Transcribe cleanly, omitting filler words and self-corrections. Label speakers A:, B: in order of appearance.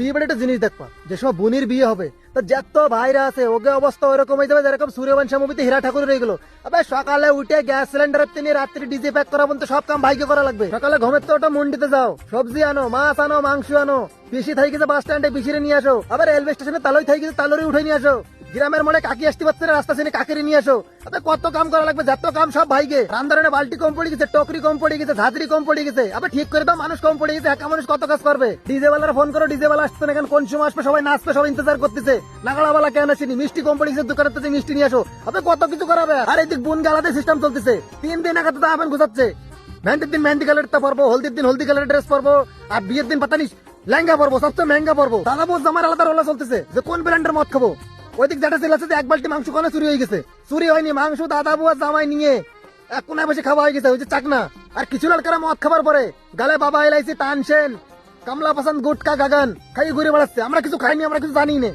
A: বিয়ে বাড়ি একটা জিনিস দেখবা, যে সময় বোনের বিয়ে হবে তো যত ভাইরা আছে ওকে অবস্থা ওরকম হয়ে যাবে যেরকম সূর্যবংশী মুভিতে হীরা ঠাকুর রয়ে গেল। আবে সকালে উঠে গ্যাস সিলিন্ডার তিনি রাত্রি ডিজে প্যাক করা বলতে সব কাম ভাইকে করা লাগবে। সকালে ঘুমের তো ওটা মন্ডিতে যাও, সবজি আনো, মাছ আনো, মাংস আনো, পিসি থাই গেছে বাস স্ট্যান্ডে পিসিরে নিয়ে আসো, আবার রেলওয়ে স্টেশনে তালই থাই গেছে তালরি উঠে নিয়ে আসো, গ্রামের মোড়ে কাকি আসতে পারছে না রাস্তা শ্রেণী কাকেরে নিয়ে আসো। আবে কত কাম করা লাগবে, যত কাম সব ভাইকে। রান্দারানে বালতি কম পড়ে গেছে, টকরি কম পড়ে গেছে, ঝাঁঝরি কম পড়ে গেছে, আবে ঠিক করে দাও, মানুষ কম পড়ে গেছে, একা মানুষ কত কাজ করবে। ডিজে ওয়ালার ফোন করো, ডিজে ওয়ালা আসছে না কেন, কোন সময় আসবে, সবাই নাচবে, সবাই ইন্তজার করতেছে। নাগাড়াওয়ালা কেন আসেনি, মিষ্টি কম পড়ে গেছে, দোকানের থেকে মিষ্টি নিয়ে আসো। আবে কত কিছু করাবে। আর এদিক বোন গালাতে সিস্টেম চলতেছে, 3 দিন আগে তো আবেন গুছাচ্ছে। মেহেন্দির দিন মেহেন্দি কালার পরবো, হলদির দিন হলদি কালার ড্রেস পরবো, আর বিয়ের দিন পাতা নিস লেহেঙ্গা পরবো, সবচেয়ে মেহেঙ্গা পরবো। দাদা বোস জামার আলাদা রোলা চলতেছে যে কোন ব্র্যান্ডের মদ খাবো। ওইদিক যেটা ছিল আছে এক বালতি মাংস কোনে চুরি হয়ে গেছে, চুরি হয়নি, মাংস দাদা বুয়া জামাই নিয়ে এক কোনায় বসে খাওয়া হয়ে গেছে, ওই যে চাকনা। আর কিছু লড়কারা মদ খাবার পরে গালে বাবা এলাইছি টানছেন, কামলা পছন্দ গুটকা গাগান খাই ঘুরে বেড়াচ্ছে। আমরা কিছু খাইনি, আমরা কিছু জানি না।